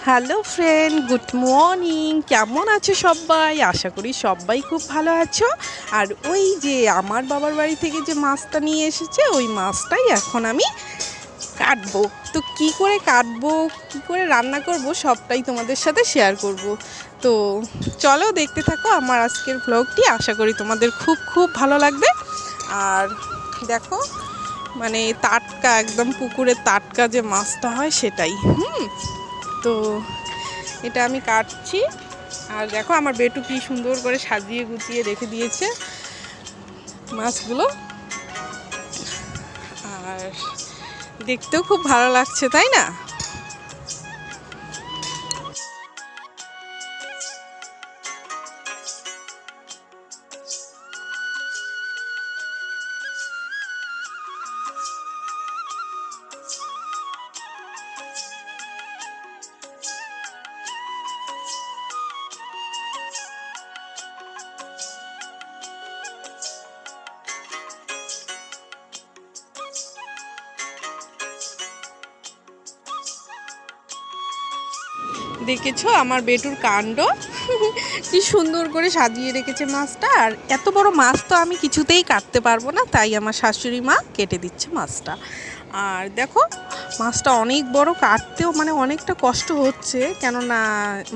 Hello friend, good morning. কেমন আছো সবাই? আশা করি সবাই খুব ভালো আছো। আর ওই যে আমার বাবার বাড়ি থেকে যে মাছটা নিয়ে এসেছে, ওই মাছটাই এখন আমি কাটবো। তো কি করে কাটবো, কি করে রান্না করব, সবটাই তোমাদের সাথে শেয়ার করব। তো চলো দেখতে থাকো আমার আজকের ভ্লগটি। আশা করি তোমাদের খুব খুব ভালো লাগবে। আর দেখো, মানে টাটকা, একদম পুকুরের টাটকা যে মাছটা হয় সেটাই। তো এটা আমি কাটছি। আর দেখো আমার বেটু কি সুন্দর করে সাজিয়ে গুছিয়ে রেখে দিয়েছে মাছগুলো। আর দেখতেও খুব ভালো লাগছে, তাই না? দেখেছো আমার বেটুর কাণ্ড, কি সুন্দর করে সাজিয়ে রেখেছে মাছটা। আর এত বড় মাছ তো আমি কিছুতেই কাটতে পারবো না, তাই আমার শাশুড়ি মা কেটে দিচ্ছে মাছটা। আর দেখো মাছটা অনেক বড়, কাটতেও মানে অনেকটা কষ্ট হচ্ছে, কেননা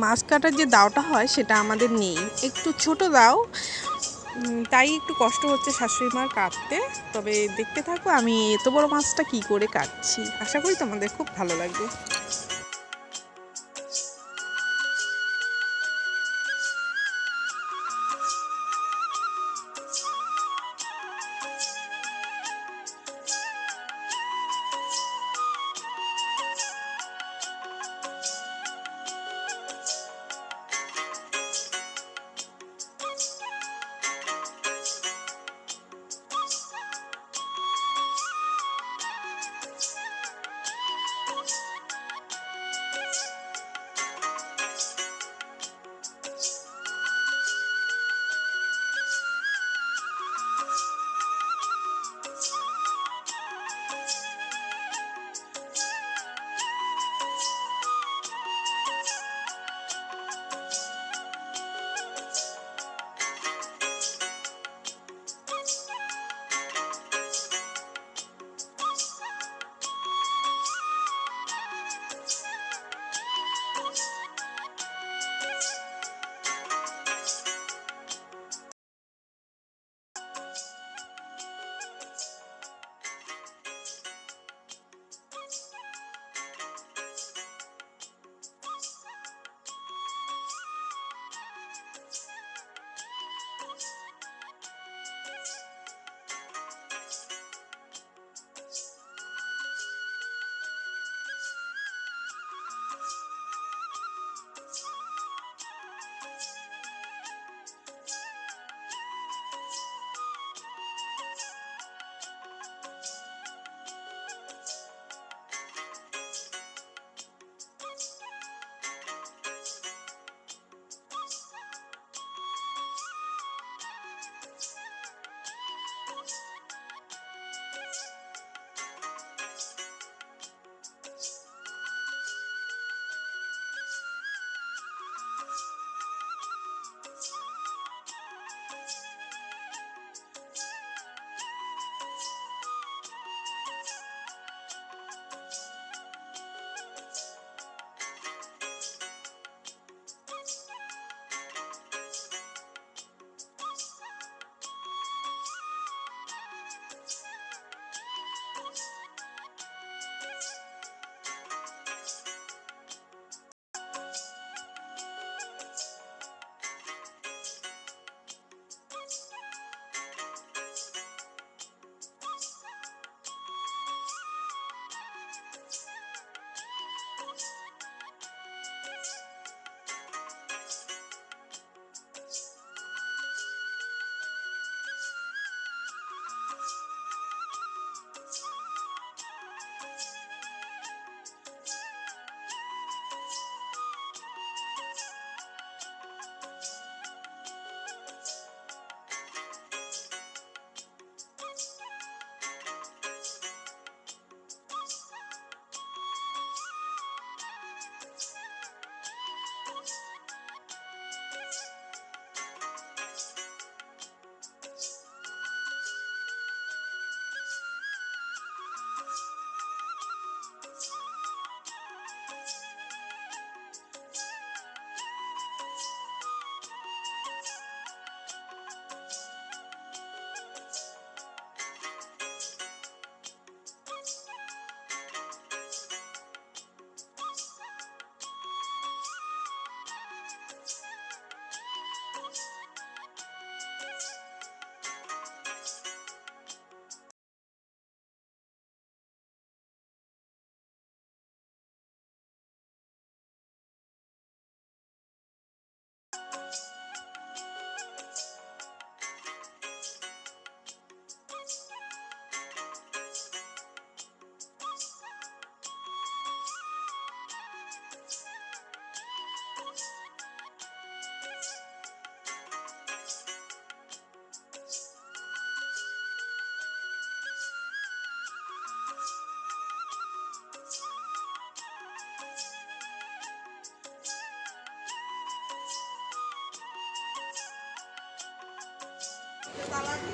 মাছ কাটার যে দাওটা হয় সেটা আমাদের নেই, একটু ছোট দাও। তাই একটু কষ্ট হচ্ছে শাশুড়ি মার কাটতে। তবে দেখতে থাকো আমি এত বড় মাছটা কি করে কাটছি। আশা করি তোমাদের খুব ভালো লাগবে।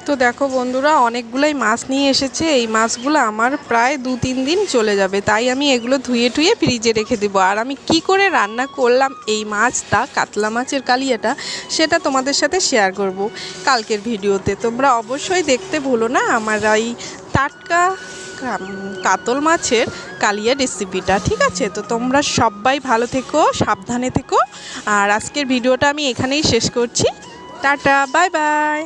তো দেখো বন্ধুরা, অনেকগুলাই মাছ নিয়ে এসেছে। এই মাছগুলো আমার প্রায় 2-3 দিন চলে যাবে, তাই আমি এগুলো ধুয়ে টুয়ে ফ্রিজে রেখে দেবো। আর আমি কি করে রান্না করলাম এই মাছটা, কাতলা মাছের কালিয়াটা, সেটা তোমাদের সাথে শেয়ার করব কালকের ভিডিওতে। তোমরা অবশ্যই দেখতে ভুলো না আমার এই টাটকা কাতল মাছের কালিয়া রেসিপিটা, ঠিক আছে? তো তোমরা সবাই ভালো থেকো, সাবধানে থেকো। আর আজকের ভিডিওটা আমি এখানেই শেষ করছি। Tata, bye bye.